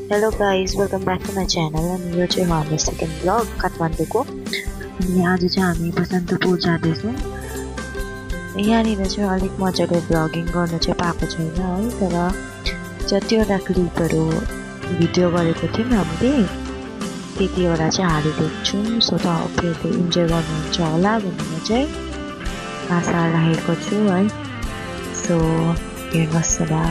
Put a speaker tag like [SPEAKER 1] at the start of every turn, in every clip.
[SPEAKER 1] Hello guys, welcome back to my channel and यो चाहिँ हाम्रो सेकेन्ड ब्लग काठमाडौँको। अनि आज चाहिँ हामी बसन्तपुर जाँदैछौँ। यहाँनिर चाहिँ अलिक मजाले ब्लगिङ गर्न चाहिँ पाएको छैन है, तर जतिवटा क्लिपहरू भिडियो गरेको थियौँ हामीले त्यतिवटा चाहिँ हालिदिएको छौँ। सो तपाईँहरूले इन्जोय गर्नुहुन्छ होला भनेर चाहिँ आशा राखेको छु है। सो हेर्नुहोस् होला।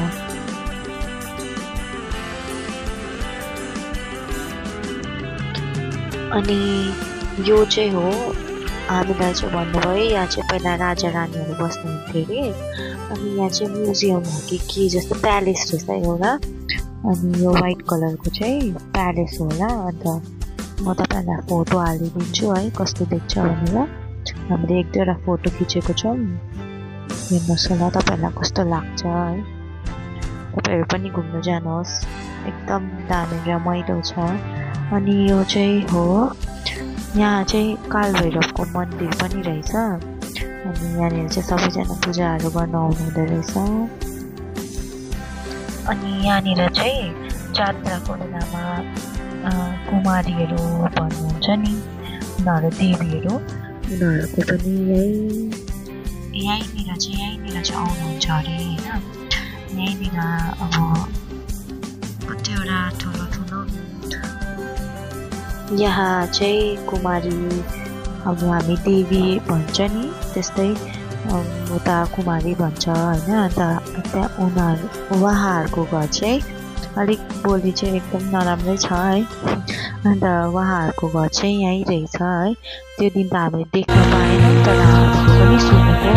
[SPEAKER 1] अनि यो चाहिँ हो हामीलाई चाहिँ भन्नुभयो यहाँ चाहिँ पहिला राजा रानीहरू बस्नुहुन्थ्यो अरे। अनि यहाँ चाहिँ म्युजियम हो कि के जस्तो प्यालेस रहेछ एउटा। अनि यो वाइट कलरको चाहिँ प्यालेस होला। अन्त म तपाईँहरूलाई फोटो हालिदिन्छु है कस्तो देख्छ भनेर। हामीले एक दुईवटा फोटो खिचेको छौँ, हेर्नुहोस् होला तपाईँहरूलाई कस्तो लाग्छ है। तपाईँहरू पनि घुम्न जानुहोस्, एकदम दामी रमाइलो छ। अनि यो चाहिँ हो यहाँ चाहिँ कालभैरवको मन्दिर पनि रहेछ। अनि यहाँनिर चाहिँ सबैजना पूजाहरू गर्न आउनुहुँदो रहेछ। अनि यहाँनिर चाहिँ जात्राको बेलामा कुमारीहरू भन्नुहुन्छ नि, उनीहरू देवीहरू, उनीहरूको पनि यहीँनिर चाहिँ आउनुहुन्छ अरे होइन। यहीँनिर अब कतिवटा ठुलो यहाँ चाहिँ कुमारी, अब हामी देवी भन्छ नि त्यस्तै उता कुमारी भन्छ होइन। अन्त त्यहाँ उहाँहरूको घर चाहिँ अलिक बोली चाहिँ एकदम नराम्रै छ है। अन्त उहाँहरूको घर चाहिँ यहीँ रहेछ है। त्यो दिन त हामीले देख्न पाएनौँ, तर पनि सुनेको।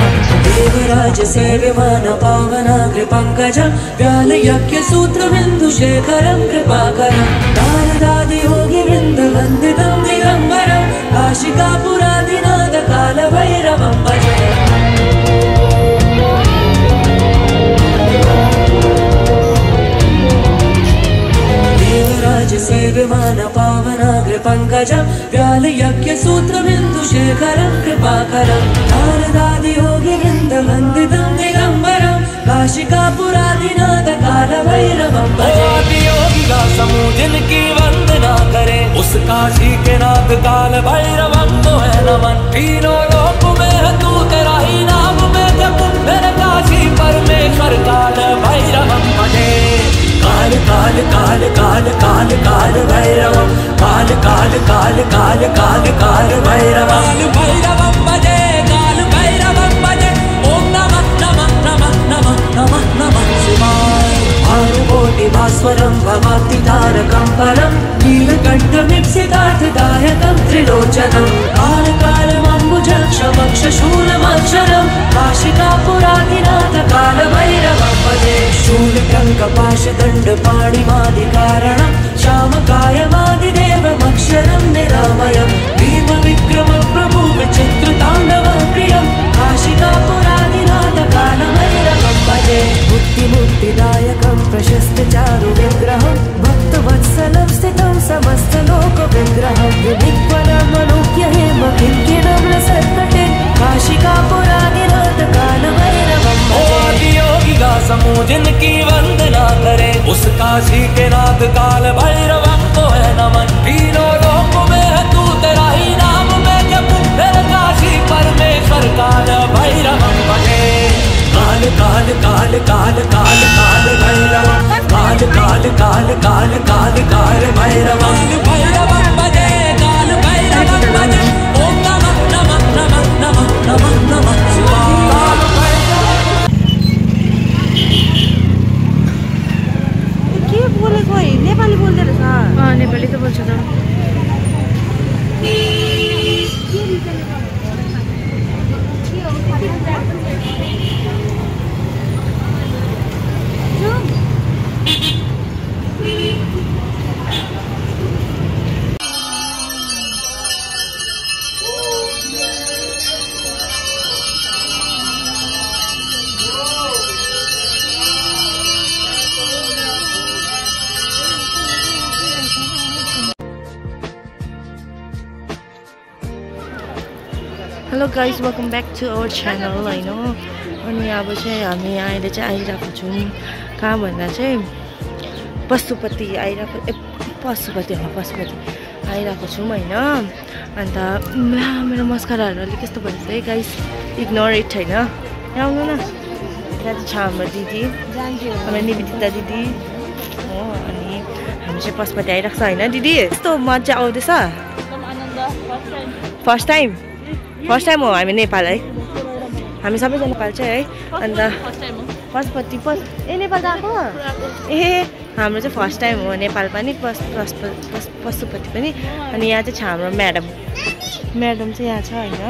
[SPEAKER 2] देवराज सेव्यमान पावनाग्रपङ्कजं व्यालयज्ञसूत्रबिन्दुशेखरं कृपाकरं नारदादि योगिवृन्दवन्दितं दिगम्बरं काशिकापुरादिनाथकालभैरवं भजे। देवराज सेव्यमान पावनाग्रपङ्कजं व्यालयज्ञसूत्रबिन्दुशेखरं कृपाकरं नारदादि योगिवृन्दवन्दितं दिगम्बरं काशिकापुरादिनाथकालभैरवं भजे। योगिका समूह जिनकी वंदना करे, उस काशी के नाथ काल भैरवं को है नमन। तीनों लोक में है तू, तेरा ही नाम में जप, मेरे काशी परमेश्वर काल भैरवं भजे। काल काल काल काल काल काल भैरवं, काल काल काल काल काल काल भैरवं, भैरवं भजे, काल भैरवं भजे। ओम नमः नमः नमः नमः नमः नमः शिवाय। भानुकोटिभास्वरं भवाब्धितारकं परं नीलकण्ठमीप्सितार्थदायकं त्रिलोचनं कालकालमम्बुजक्षमक्षशूलमक्षरं काशिकापुरादिनाथकालभैरवं भजे। शूलटङ्कपाशदण्डपाणिमादिकारणं श्यामकायमादिदेवमक्षरं निरामयं भीमविक्रमप्रभु विचित्रताण्डवं प्रियं काशिकापुरादिनाथकालभैरवं भजे। मुक्तिदायकं प्रशस्तचारु विग्रहं भक्तवत्सलं स्थितं समस्तलोकविग्रहं विनिक्वनमनुज्ञ हेम किङ्किणं लसत्कटे काशिकापुरादिनाथकालभैरवं भजे। योगिका समूह जिनकी वंदना करे, उस काशी के नाथ काल भैरवं को है नमन। तीनों लोक में है तू, तेरा ही नाम में जप, मेरे काशी परमेश्वर काल भैरवं भजे। काल काल काल काल काल काल भैरवं, काल काल काल काल काल काल भैरवं, भैरवं भजे, काल भैरवं भजे। ओम नमः नमः नमः नमः नमः नमः शिवाय।
[SPEAKER 3] के बोलेको है? नेपाली बोल्दै रहेछ।
[SPEAKER 4] नेपाली त बोल्छ त। Hello guys, welcome back to our channel होइन। अनि अब चाहिँ हामी अहिले चाहिँ आइरहेको छौँ कहाँ भन्दा चाहिँ पशुपति आइरहेको पशुपति आइरहेको छौँ होइन। अन्त मेरो मस्काराहरू अलिक कस्तो भन्छ है गाइस, इग्नोर इट होइन। यहाँ आउनु न, यहाँ चाहिँ छ हाम्रो दिदी, हाम्रो निवेदिता दिदी हो। अनि हामी चाहिँ पशुपति आइरहेको छ होइन दिदी। यस्तो मजा आउँदैछ। फर्स्ट टाइम हो हामी नेपाल है, हामी सबैजना नेपाल चाहिँ है। अन्त पशुपति नेपाल गएको ए हाम्रो चाहिँ फर्स्ट टाइम हो नेपाल पनि, पशुपति पनि। अनि यहाँ चाहिँ छ हाम्रो म्याडम चाहिँ यहाँ छ होइन।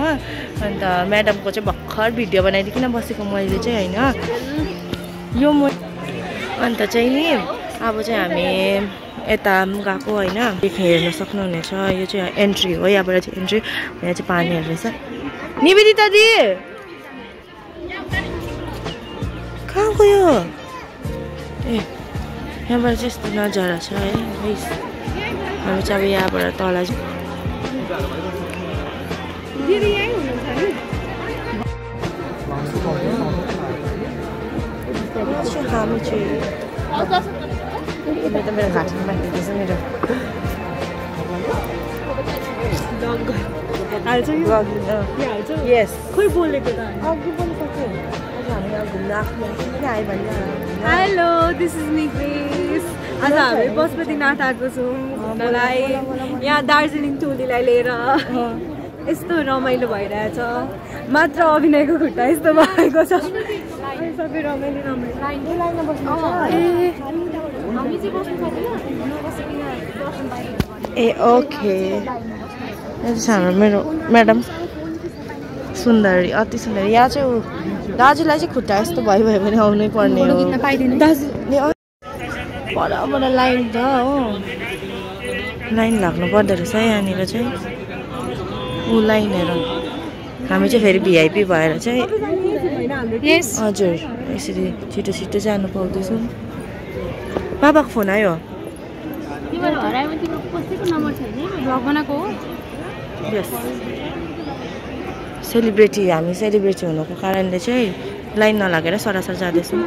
[SPEAKER 4] अन्त म्याडमको चाहिँ भर्खर भिडियो बनाइदिकन बसेको मैले चाहिँ होइन यो म। अन्त चाहिँ नि अब चाहिँ हामी यता गएको होइन, हेर्न सक्नुहुनेछ। यो चाहिँ एन्ट्री हो, यहाँबाट चाहिँ एन्ट्री। यहाँ चाहिँ पानीहरू रहेछ। निवेदिता दी कहाँ गयो? ए यहाँबाट चाहिँ यस्तो नजारा छ है। हामी चाहिँ अब यहाँबाट तल हामी चाहिँ मेरो घाटमा बाँधिदिएछ मेरो यस खोइ बोलेको त अघि बोलिसक्यो। हामी यहाँ घुम्न आएको आयो भने
[SPEAKER 3] हेलो, दिस इज निक्लेस। आज हामी पशुपतिनाथ आएको छौँ घुम्नलाई। यहाँ दार्जिलिङ टोलीलाई लिएर यस्तो रमाइलो भइरहेछ। मात्र अभिनयको खुट्टा यस्तो भएको छ। सबै रमाइलो
[SPEAKER 4] ए ओके। हाम्रो मेरो म्याडम सुन्दरी, अति सुन्दरी। यहाँ चाहिँ दाजुलाई चाहिँ खुट्टा यस्तो भयो भने आउनै पर्ने हो। बराबर लाइन छ हो, लाइन लाग्नु पर्दो रहेछ यहाँनिर चाहिँ। ऊ लाइन हेर, हामी चाहिँ फेरि भिआइपी भएर चाहिँ हजुर यसरी छिटो छिटो जानु पाउँदैछौँ। बाबाको फोन आयो। यस सेलिब्रेटी, हामी सेलिब्रेटी हुनुको कारणले चाहिँ लाइन नलागेर सरासर जाँदैछौँ।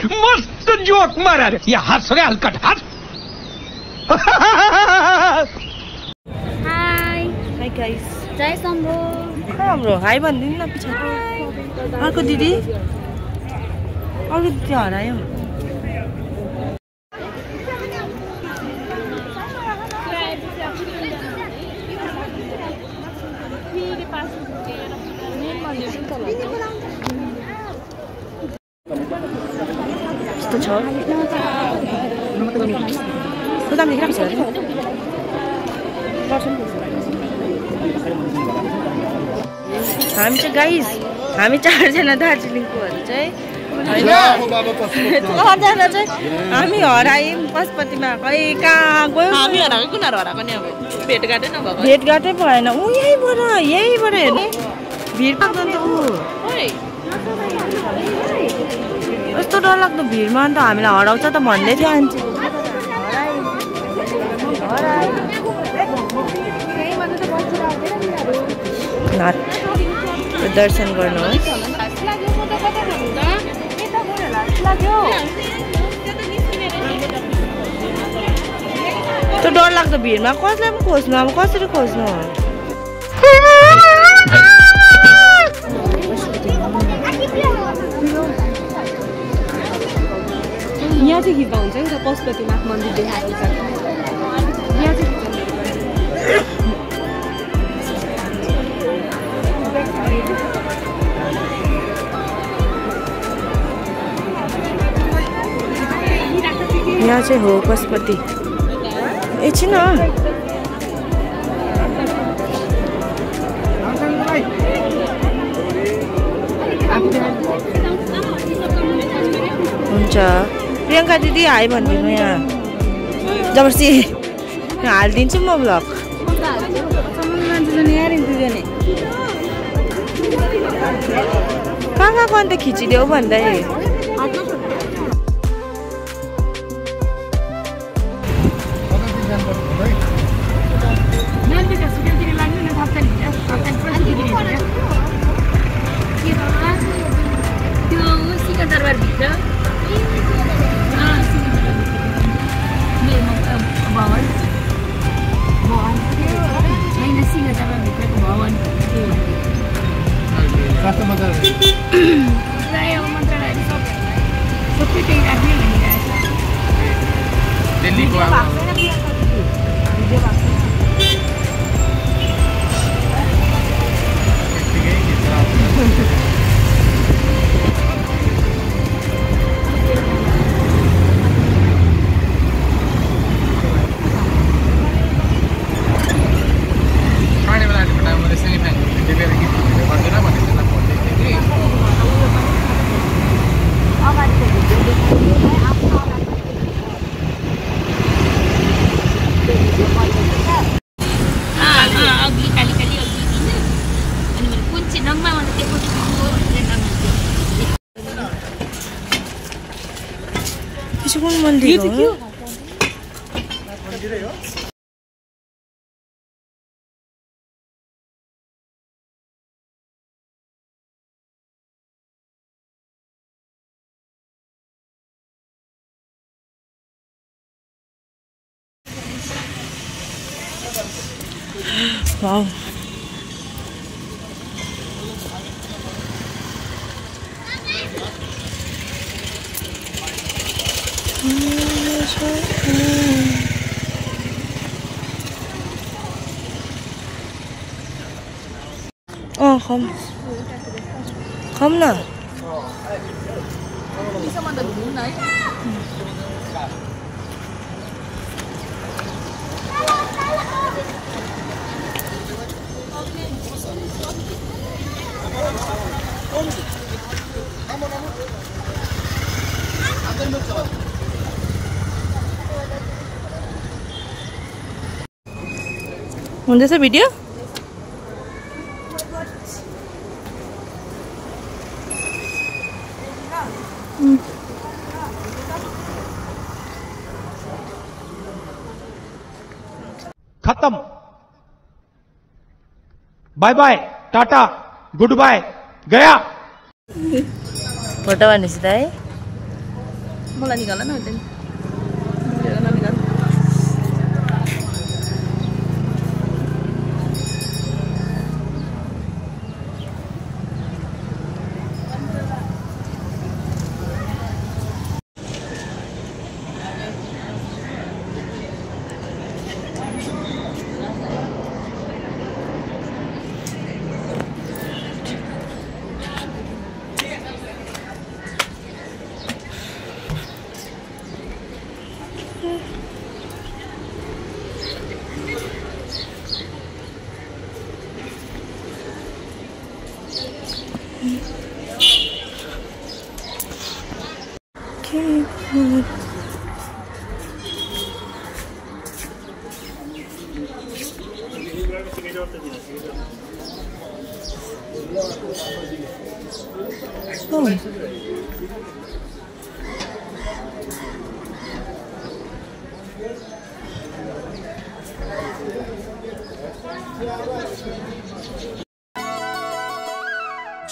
[SPEAKER 5] मस्त जोक मारा रे, या हँस रे हल्का हँस।
[SPEAKER 3] हाय
[SPEAKER 4] गाइस,
[SPEAKER 3] जय शम्भो।
[SPEAKER 4] हाम्रो हाई भनिदिनु न पछाडि। अर्को दिदी हरायो। यस्तो छ दाम देखिरहेको छ। हामी चाहिँ गाइस, हामी 4 जना दार्जिलिङकोहरू चाहिँ होइन, 4 जना चाहिँ हामी हरायौँ पशुपतिमा। खै कहाँ गयो? हामी हराएको कुनाहरू हराएको नि। अब भेटघाटै भएन। ऊ यहीँबाट हेर्ने भिड पाउँछ नि त। ऊ यस्तो डरलाग्दो भिडमा अन्त हामीलाई हराउँछ त भन्दै थियो आन्टी। दर्शन गर्नुहोस्। त्यो डरलाग्दो भिडमा कसलाई पनि खोज्नु, अब कसरी खोज्नु?
[SPEAKER 3] यहाँ चाहिँ खिच्दा हुन्छ नि त, पशुपतिनाथ मन्दिर देखाएको छ। यहाँ चाहिँ
[SPEAKER 4] यहाँ चाहिँ हो पशुपति। एकछिन हुन्छ। प्रियङ्का दिदी हाई भनिदिनु यहाँ जबरसी हालिदिन्छु म ब्लग। कहाँ अन्त खिचिदेऊ भन्दै
[SPEAKER 6] दिल्लीको
[SPEAKER 4] कुन मन्दिर हो? Wow Không nào.
[SPEAKER 3] Đi sao mà đừng muốn đấy.
[SPEAKER 4] Muốn ra video?
[SPEAKER 5] खत्म bye bye tata goodbye गया
[SPEAKER 4] फोटो भन्ने सिधा है
[SPEAKER 3] मलाई निकाल न त्यही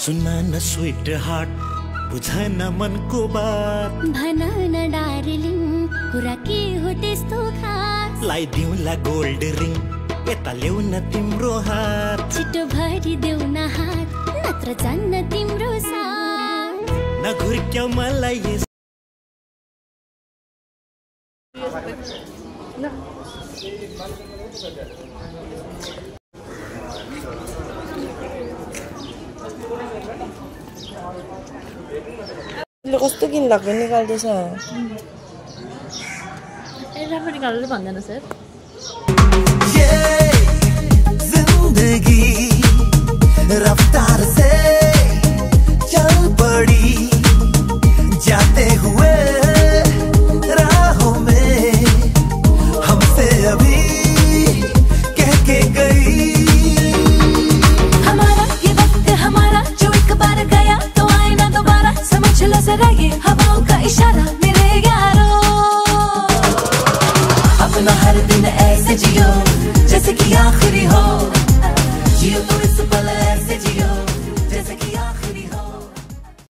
[SPEAKER 7] सुन्ना न स्वीट हार्ट बुझन मन को बात
[SPEAKER 8] भना न डार्लिङ कुरा के हो त्यस्तो खास
[SPEAKER 7] लाइदिउँला गोल्ड रिङ यता ल्याउन तिम्रो हात
[SPEAKER 8] छिटो भरि देऊ न हात नत्र जान्न तिम्रो साथ
[SPEAKER 7] नघुर्क्याउ मलाई
[SPEAKER 4] कस्तो किन लाग्यो निकाल्दैछ
[SPEAKER 3] राम्रो निकाल्नु भन्दैन सर
[SPEAKER 7] ये जिंदगी रफ्तार से चल पड़ी जाते हुए राहों में हमसे अभी कह के गई
[SPEAKER 8] हमारा ये वक्त हमारा जो एक बार गया तो आए ना दोबारा समझ लो जरा ये हवाओं का इशारा मेरे यारों अपना हर दिन ऐसे जियो जैसे कि आखिरी हो जियो